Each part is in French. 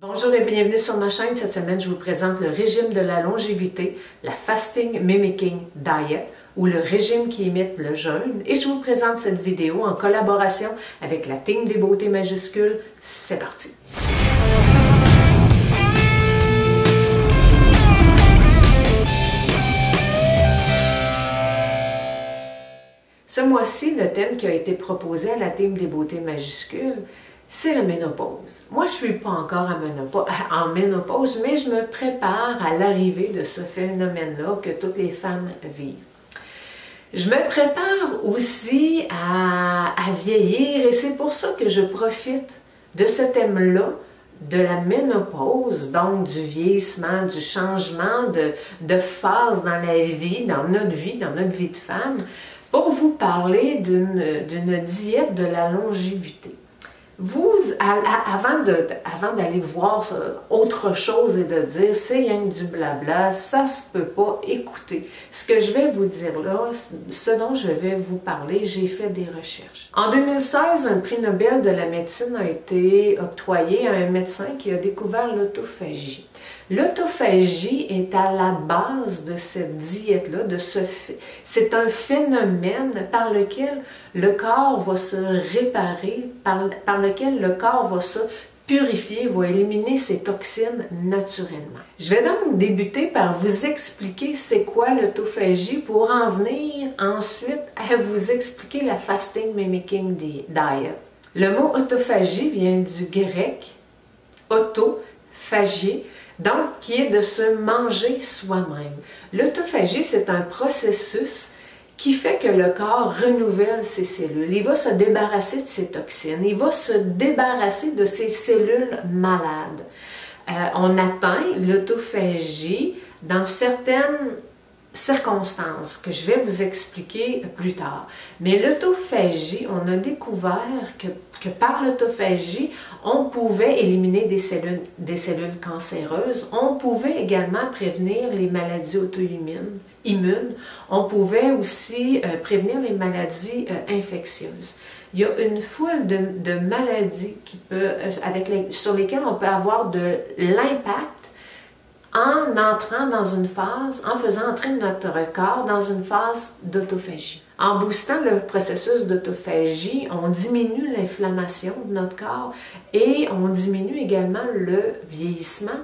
Bonjour et bienvenue sur ma chaîne. Cette semaine, je vous présente le régime de la longévité, la Fasting Mimicking Diet, ou le régime qui imite le jeûne. Et je vous présente cette vidéo en collaboration avec la team des beautés majuscules. C'est parti! Ce mois-ci, le thème qui a été proposé à la team des beautés majuscules, c'est la ménopause. Moi, je ne suis pas encore en ménopause, mais je me prépare à l'arrivée de ce phénomène-là que toutes les femmes vivent. Je me prépare aussi à vieillir et c'est pour ça que je profite de ce thème-là, de la ménopause, donc du vieillissement, du changement de phase dans la vie, dans notre vie de femme, pour vous parler d'une diète de la longévité. Vous, avant d'aller voir autre chose et de dire c'est rien que du blabla, ça se peut pas écouter. Ce que je vais vous dire là, ce dont je vais vous parler, j'ai fait des recherches. En 2016, un prix Nobel de la médecine a été octroyé à un médecin qui a découvert l'autophagie. L'autophagie est à la base de cette diète-là, c'est un phénomène par lequel le corps va se réparer, par lequel le corps va se purifier, va éliminer ses toxines naturellement. Je vais donc débuter par vous expliquer c'est quoi l'autophagie pour en venir ensuite à vous expliquer la Fasting Mimicking Diet. Le mot autophagie vient du grec auto, phagier, donc qui est de se manger soi-même. L'autophagie, c'est un processus qui fait que le corps renouvelle ses cellules. Il va se débarrasser de ses toxines, il va se débarrasser de ses cellules malades. On atteint l'autophagie dans certaines circonstances que je vais vous expliquer plus tard. Mais l'autophagie, on a découvert que par l'autophagie, on pouvait éliminer des cellules cancéreuses, on pouvait également prévenir les maladies auto-immunes, on pouvait aussi prévenir les maladies infectieuses. Il y a une foule de maladies sur lesquelles on peut avoir de l'impact en entrant dans une phase, en faisant entrer notre corps dans une phase d'autophagie. En boostant le processus d'autophagie, on diminue l'inflammation de notre corps et on diminue également le vieillissement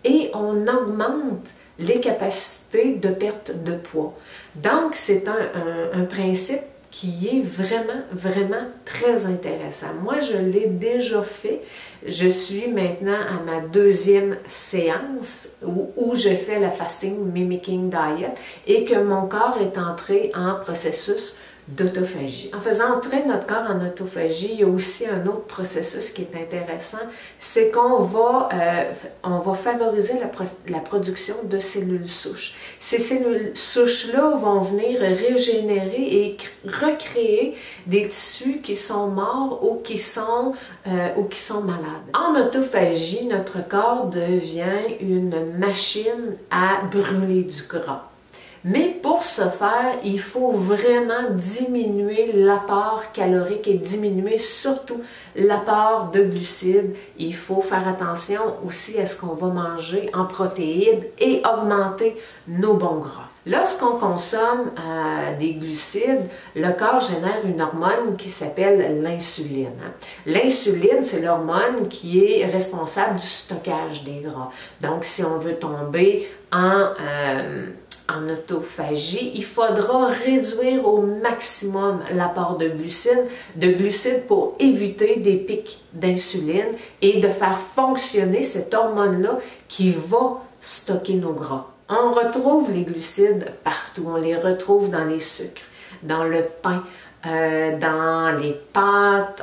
et on augmente les capacités de perte de poids. Donc, c'est un principe qui est vraiment très intéressant. Moi, je l'ai déjà fait. Je suis maintenant à ma deuxième séance où je fais la Fasting Mimicking Diet et que mon corps est entré en processus d'autophagie. En faisant entrer notre corps en autophagie, il y a aussi un autre processus qui est intéressant, c'est qu'on va favoriser la production de cellules souches. Ces cellules souches-là vont venir régénérer et recréer des tissus qui sont morts ou qui sont malades. En autophagie, notre corps devient une machine à brûler du gras. Mais pour ce faire, il faut vraiment diminuer l'apport calorique et diminuer surtout l'apport de glucides. Il faut faire attention aussi à ce qu'on va manger en protéines et augmenter nos bons gras. Lorsqu'on consomme des glucides, le corps génère une hormone qui s'appelle l'insuline. L'insuline, c'est l'hormone qui est responsable du stockage des gras. Donc, si on veut tomber en autophagie, il faudra réduire au maximum l'apport de glucides pour éviter des pics d'insuline et de faire fonctionner cette hormone-là qui va stocker nos gras. On retrouve les glucides partout, on les retrouve dans les sucres, dans le pain, dans les pâtes,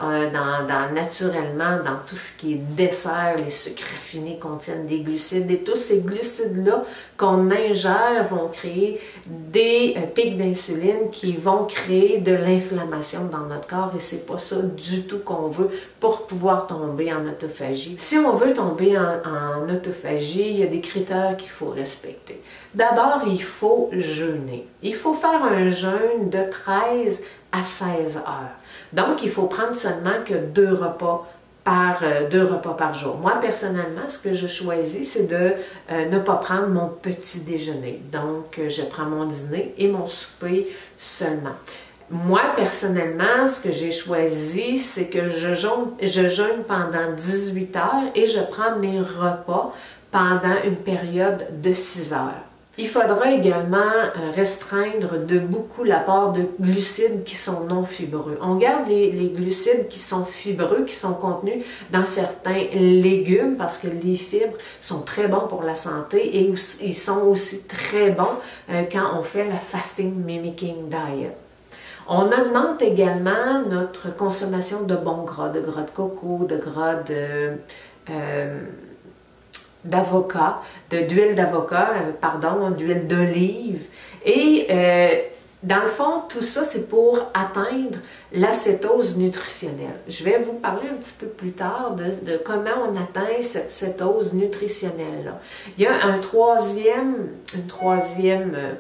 naturellement dans tout ce qui est dessert, les sucres raffinés contiennent des glucides et tous ces glucides-là qu'on ingère vont créer des pics d'insuline qui vont créer de l'inflammation dans notre corps et c'est pas ça du tout qu'on veut pour pouvoir tomber en autophagie. Si on veut tomber en autophagie, il y a des critères qu'il faut respecter. D'abord, il faut jeûner. Il faut faire un jeûne de 13 à 16 heures. Donc, il faut prendre seulement que 2 repas par 2 repas par jour. Moi, personnellement, ce que je choisis, c'est de ne pas prendre mon petit déjeuner. Donc, je prends mon dîner et mon souper seulement. Moi, personnellement, ce que j'ai choisi, c'est que je jeûne pendant 18 heures et je prends mes repas pendant une période de 6 heures. Il faudra également restreindre de beaucoup l'apport de glucides qui sont non fibreux. On garde les glucides qui sont fibreux, qui sont contenus dans certains légumes parce que les fibres sont très bons pour la santé et ils sont aussi très bons quand on fait la fasting mimicking diet. On augmente également notre consommation de bons gras, de coco, de gras d'avocat, d'huile d'avocat, d'huile d'olive. Et dans le fond, tout ça, c'est pour atteindre l'acétose nutritionnelle. Je vais vous parler un petit peu plus tard de comment on atteint cette cétose nutritionnelle-là. Il y a une troisième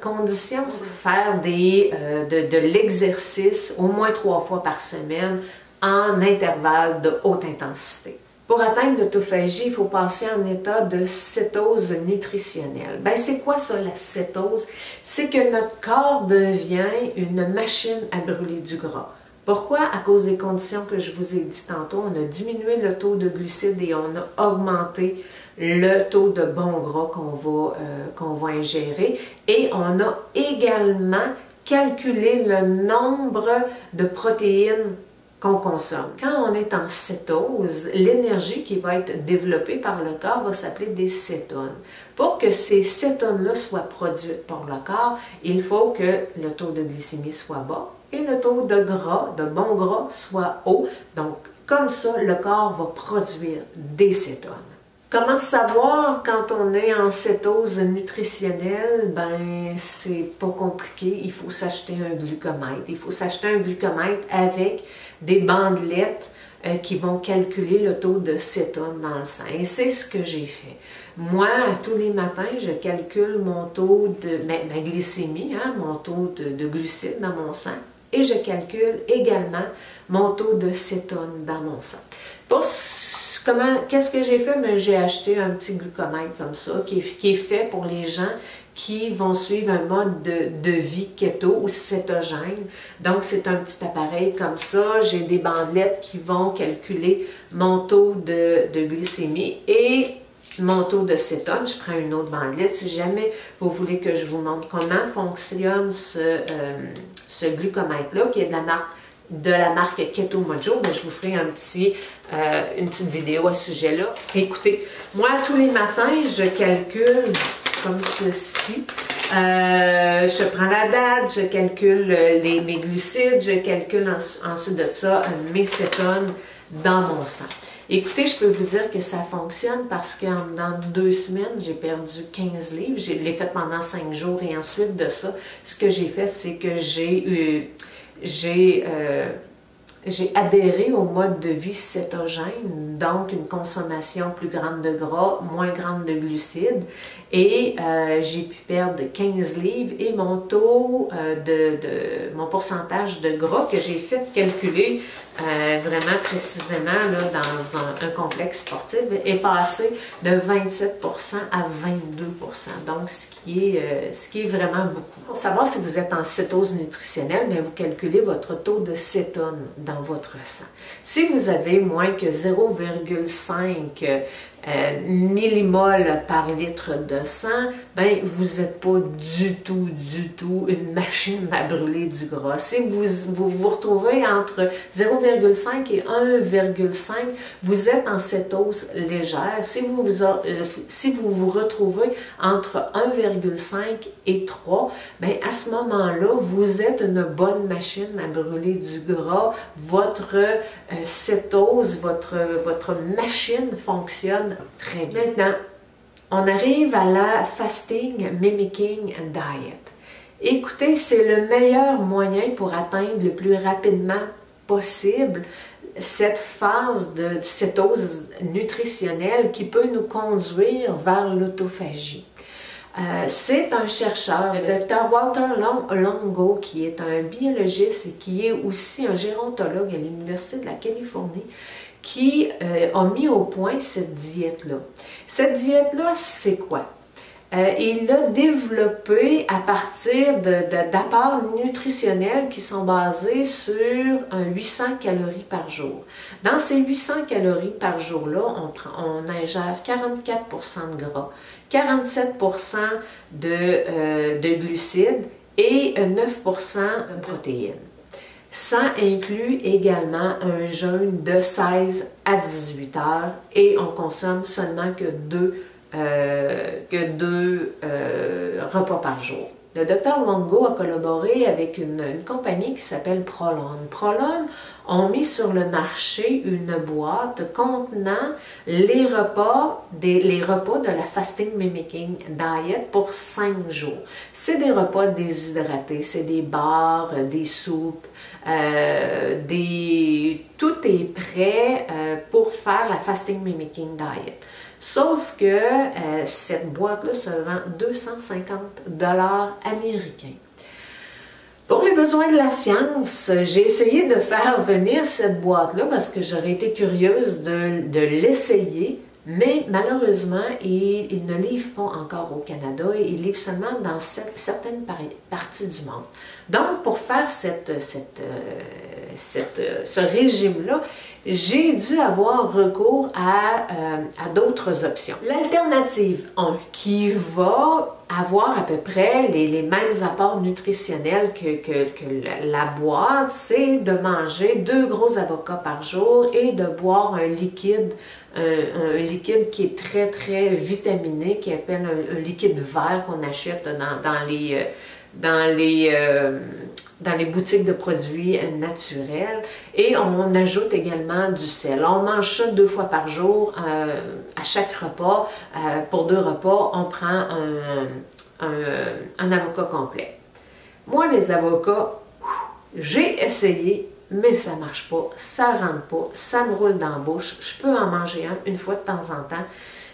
condition, c'est faire de l'exercice au moins 3 fois par semaine en intervalle de haute intensité. Pour atteindre l'autophagie, il faut passer en état de cétose nutritionnelle. Ben, c'est quoi ça, la cétose? C'est que notre corps devient une machine à brûler du gras. Pourquoi? À cause des conditions que je vous ai dit tantôt, on a diminué le taux de glucides et on a augmenté le taux de bon gras qu'on va ingérer. Et on a également calculé le nombre de protéines qu'on consomme. Quand on est en cétose, l'énergie qui va être développée par le corps va s'appeler des cétones. Pour que ces cétones-là soient produites par le corps, il faut que le taux de glycémie soit bas et le taux de gras, de bon gras, soit haut. Donc, comme ça, le corps va produire des cétones. Comment savoir quand on est en cétose nutritionnelle? Ben, c'est pas compliqué. Il faut s'acheter un glucomètre. Il faut s'acheter un glucomètre avec des bandelettes qui vont calculer le taux de cétone dans le sang. Et c'est ce que j'ai fait. Moi, tous les matins, je calcule mon taux de ma glycémie, mon taux de glucides dans mon sang. Et je calcule également mon taux de cétone dans mon sang. Qu'est-ce que j'ai fait? J'ai acheté un petit glucomètre comme ça, qui est fait pour les gens qui vont suivre un mode de vie keto ou cétogène. Donc, c'est un petit appareil comme ça. J'ai des bandelettes qui vont calculer mon taux de glycémie et mon taux de cétone. Je prends une autre bandelette. Si jamais vous voulez que je vous montre comment fonctionne ce glucomètre-là, qui est de la marque Keto Mojo, mais je vous ferai une petite vidéo à ce sujet-là. Écoutez, moi, tous les matins, je calcule comme ceci. Je prends la date, je calcule mes glucides, je calcule ensuite de ça mes cétones dans mon sang. Écoutez, je peux vous dire que ça fonctionne parce que dans 2 semaines, j'ai perdu 15 livres. Je l'ai fait pendant 5 jours et ensuite de ça, ce que j'ai fait, c'est que j'ai adhéré au mode de vie cétogène, donc une consommation plus grande de gras, moins grande de glucides, et j'ai pu perdre 15 livres et mon taux mon pourcentage de gras que j'ai fait calculer vraiment précisément là, dans un complexe sportif est passé de 27% à 22%, donc ce qui est vraiment beaucoup. Pour savoir si vous êtes en cétose nutritionnelle, bien, vous calculez votre taux de cétone dans votre sang. Si vous avez moins que 0,5 millimoles par litre de sang, ben vous n'êtes pas du tout une machine à brûler du gras. Si vous retrouvez entre 0,5 et 1,5, vous êtes en cétose légère. Si vous vous retrouvez entre 1,5 et 3, ben à ce moment-là, vous êtes une bonne machine à brûler du gras. Votre cétose, votre machine fonctionne très bien. Maintenant, on arrive à la fasting mimicking diet. Écoutez, c'est le meilleur moyen pour atteindre le plus rapidement possible cette phase de cétose nutritionnelle qui peut nous conduire vers l'autophagie. C'est un chercheur, le Dr. Walter Longo, qui est un biologiste et qui est aussi un gérontologue à l'Université de la Californie, qui a mis au point cette diète-là. Cette diète-là, c'est quoi? Il l'a développé à partir d'apports nutritionnels qui sont basés sur 800 calories par jour. Dans ces 800 calories par jour-là, on ingère 44% de gras, 47% de glucides et 9% de protéines. Ça inclut également un jeûne de 16 à 18 heures et on consomme seulement que deux repas par jour. Le Dr Longo a collaboré avec une compagnie qui s'appelle Prolon. Prolon ont mis sur le marché une boîte contenant les repas de la Fasting Mimicking Diet pour 5 jours. C'est des repas déshydratés, c'est des bars, des soupes, tout est prêt pour faire la Fasting Mimicking Diet. Sauf que cette boîte-là se vend 250 $ américains. Pour les besoins de la science, j'ai essayé de faire venir cette boîte-là parce que j'aurais été curieuse de l'essayer, mais malheureusement, il ne livre pas encore au Canada, il livre seulement dans certaines parties du monde. Donc, pour faire ce régime-là, j'ai dû avoir recours à d'autres options. L'alternative 1, qui va avoir à peu près les mêmes apports nutritionnels que la boîte, c'est de manger 2 gros avocats par jour et de boire un liquide qui est très très vitaminé, qui appelle un liquide vert qu'on achète dans les boutiques de produits naturels, et on ajoute également du sel. On mange ça 2 fois par jour à chaque repas. Pour 2 repas, on prend un avocat complet. Moi, les avocats, j'ai essayé, mais ça ne marche pas, ça ne rentre pas, ça me roule dans la bouche. Je peux en manger une fois de temps en temps,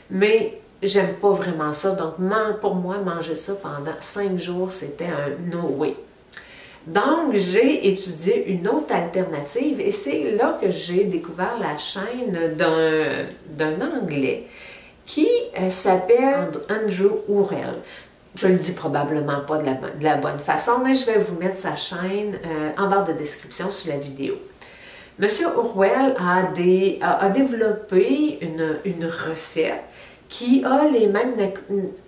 mais j'aime pas vraiment ça. Donc, pour moi, manger ça pendant 5 jours, c'était un no way. Donc, j'ai étudié une autre alternative et c'est là que j'ai découvert la chaîne d'un Anglais qui s'appelle Andrew Urel. Je le dis probablement pas de la bonne façon, mais je vais vous mettre sa chaîne en barre de description sous la vidéo. Monsieur Urel a développé une recette qui a les mêmes,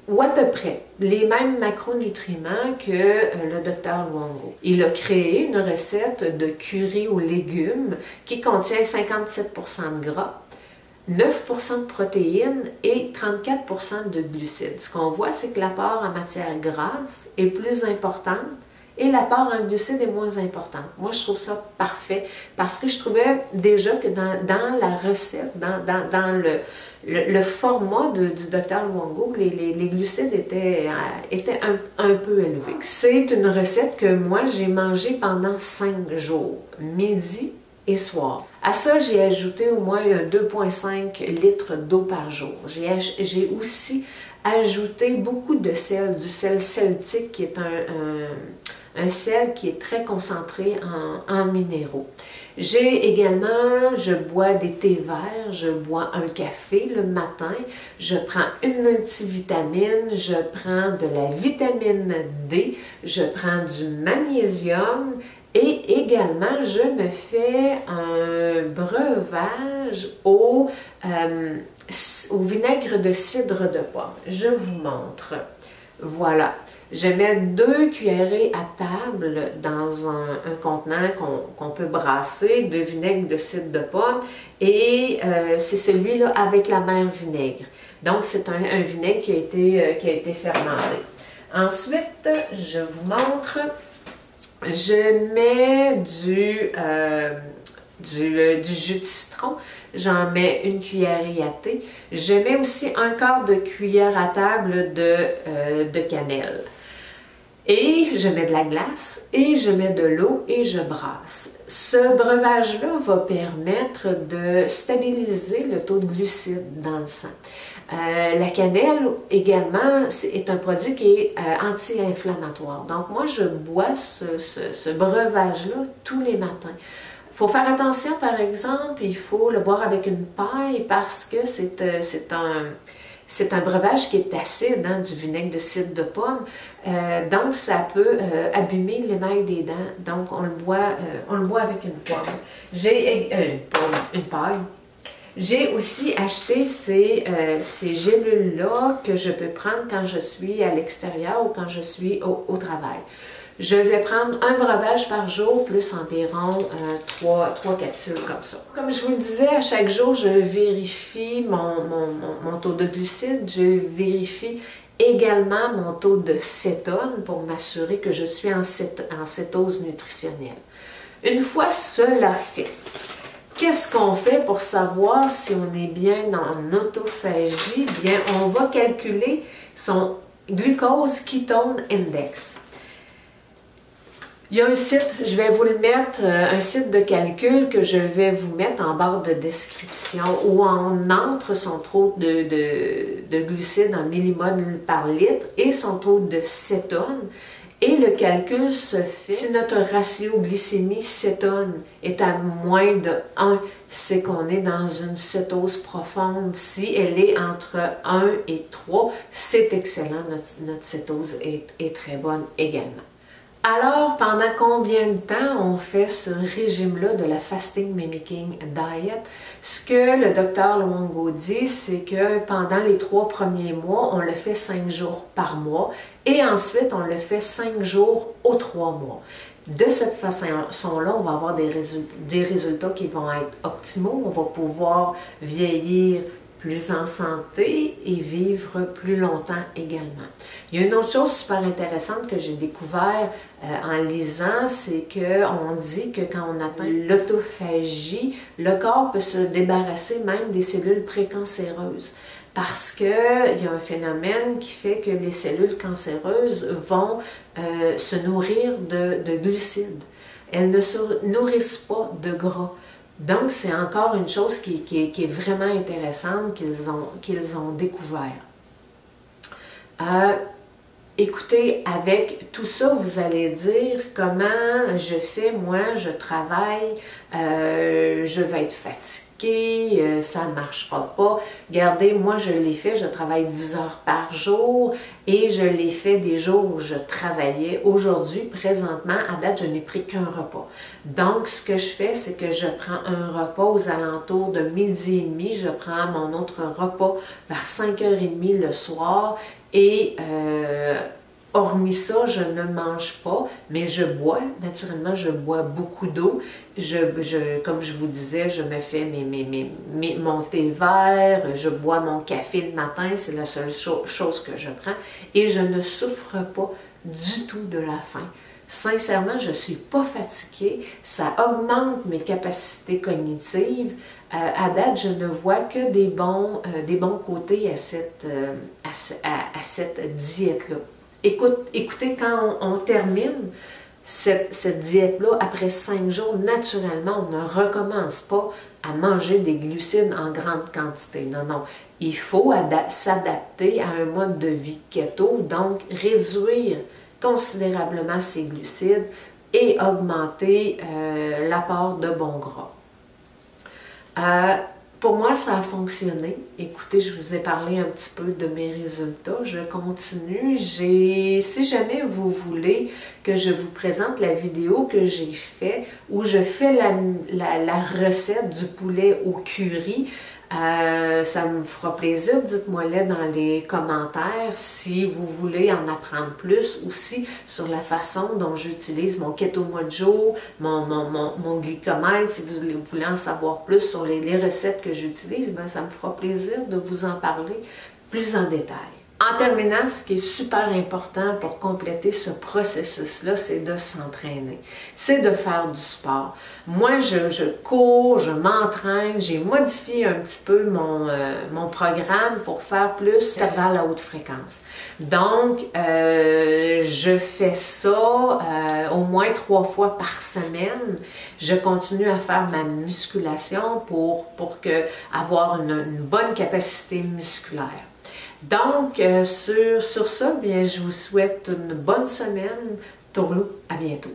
ou à peu près, les mêmes macronutriments que le Dr Longo. Il a créé une recette de curry aux légumes qui contient 57% de gras, 9% de protéines et 34% de glucides. Ce qu'on voit, c'est que l'apport en matière grasse est plus important et l'apport en glucides est moins important. Moi, je trouve ça parfait parce que je trouvais déjà que dans la recette, dans le format du Dr Longo, les glucides étaient un peu élevés. C'est une recette que moi, j'ai mangée pendant 5 jours, midi et soir. À ça, j'ai ajouté au moins 2,5 litres d'eau par jour. J'ai aussi ajouté beaucoup de sel, du sel celtique qui est un sel qui est très concentré en minéraux. Je bois des thés verts, je bois un café le matin, je prends une multivitamine, je prends de la vitamine D, je prends du magnésium et également je me fais un breuvage au vinaigre de cidre de pomme. Je vous montre. Voilà. Je mets 2 cuillerées à table dans un contenant qu'on peut brasser de vinaigre de cidre de pomme et c'est celui-là avec la mer vinaigre. Donc, c'est un vinaigre qui a été fermenté. Ensuite, je vous montre, je mets du jus de citron. J'en mets 1 cuillerée à thé. Je mets aussi 1/4 de cuillère à table de cannelle. Et je mets de la glace, et je mets de l'eau, et je brasse. Ce breuvage-là va permettre de stabiliser le taux de glucides dans le sang. La cannelle également est un produit qui est anti-inflammatoire. Donc moi, je bois ce breuvage-là tous les matins. faut faire attention, par exemple, il faut le boire avec une paille parce que c'est un breuvage qui est acide, hein, du vinaigre de cidre de pomme. Donc, ça peut abîmer l'émail des dents. Donc, on le boit avec une pomme. J'ai une paille. J'ai aussi acheté ces gélules-là que je peux prendre quand je suis à l'extérieur ou quand je suis au travail. Je vais prendre un breuvage par jour, plus environ 3 capsules comme ça. Comme je vous le disais, à chaque jour, je vérifie mon taux de glucides, je vérifie également mon taux de cétone pour m'assurer que je suis en cétose nutritionnelle. Une fois cela fait, qu'est-ce qu'on fait pour savoir si on est bien en autophagie? Bien, on va calculer son glucose ketone index. Il y a un site, je vais vous le mettre, un site de calcul que je vais vous mettre en barre de description où on entre son taux de glucides en millimoles par litre et son taux de cétone. Et le calcul se fait si notre ratio glycémie-cétone est à moins de 1, c'est qu'on est dans une cétose profonde. Si elle est entre 1 et 3, c'est excellent, notre cétose est très bonne également. Alors, pendant combien de temps on fait ce régime-là de la Fasting Mimicking Diet? Ce que le docteur Luongo dit, c'est que pendant les 3 premiers mois, on le fait 5 jours par mois et ensuite, on le fait 5 jours aux 3 mois. De cette façon-là, on va avoir des résultats qui vont être optimaux. On va pouvoir vieillir plus en santé et vivre plus longtemps également. Il y a une autre chose super intéressante que j'ai découvert en lisant, c'est qu'on dit que quand on atteint l'autophagie, le corps peut se débarrasser même des cellules précancéreuses parce qu'il y a un phénomène qui fait que les cellules cancéreuses vont se nourrir de glucides. Elles ne se nourrissent pas de gras. Donc, c'est encore une chose qui est vraiment intéressante qu'ils ont découvert. Écoutez, avec tout ça, vous allez dire comment je fais, moi, je travaille, je vais être fatiguée, ça ne marchera pas. Regardez, moi, je l'ai fait, je travaille 10 heures par jour et je l'ai fait des jours où je travaillais. Aujourd'hui, présentement, à date, je n'ai pris qu'un repas. Donc, ce que je fais, c'est que je prends un repas aux alentours de 12h30, je prends mon autre repas vers 5h30 le soir. Et hormis ça, je ne mange pas, mais je bois. Naturellement, je bois beaucoup d'eau. Comme je vous disais, je me fais mon thé vert, je bois mon café le matin, c'est la seule chose que je prends. Et je ne souffre pas du tout de la faim. Sincèrement, je ne suis pas fatiguée, ça augmente mes capacités cognitives. À date, je ne vois que des bons côtés à cette diète-là. Écoutez, quand on termine cette diète-là, après 5 jours, naturellement, on ne recommence pas à manger des glucides en grande quantité. Non, non. Il faut s'adapter à un mode de vie keto, donc réduire considérablement ces glucides et augmenter l'apport de bons gras. Pour moi, ça a fonctionné. Écoutez, je vous ai parlé un petit peu de mes résultats. Je continue. Si jamais vous voulez que je vous présente la vidéo que j'ai faite où je fais la recette du poulet au curry, ça me fera plaisir, dites-moi-le dans les commentaires si vous voulez en apprendre plus aussi sur la façon dont j'utilise mon Keto Mojo, mon glycomètre. Si vous voulez en savoir plus sur les recettes que j'utilise, ben, ça me fera plaisir de vous en parler plus en détail. En terminant, ce qui est super important pour compléter ce processus-là, c'est de s'entraîner. C'est de faire du sport. Moi, je cours, je m'entraîne, j'ai modifié un petit peu mon programme pour faire plus intervalle à haute fréquence. Donc, je fais ça au moins 3 fois par semaine. Je continue à faire ma musculation pour avoir une bonne capacité musculaire. Donc, sur ça, bien, je vous souhaite une bonne semaine. Tourlou, à bientôt.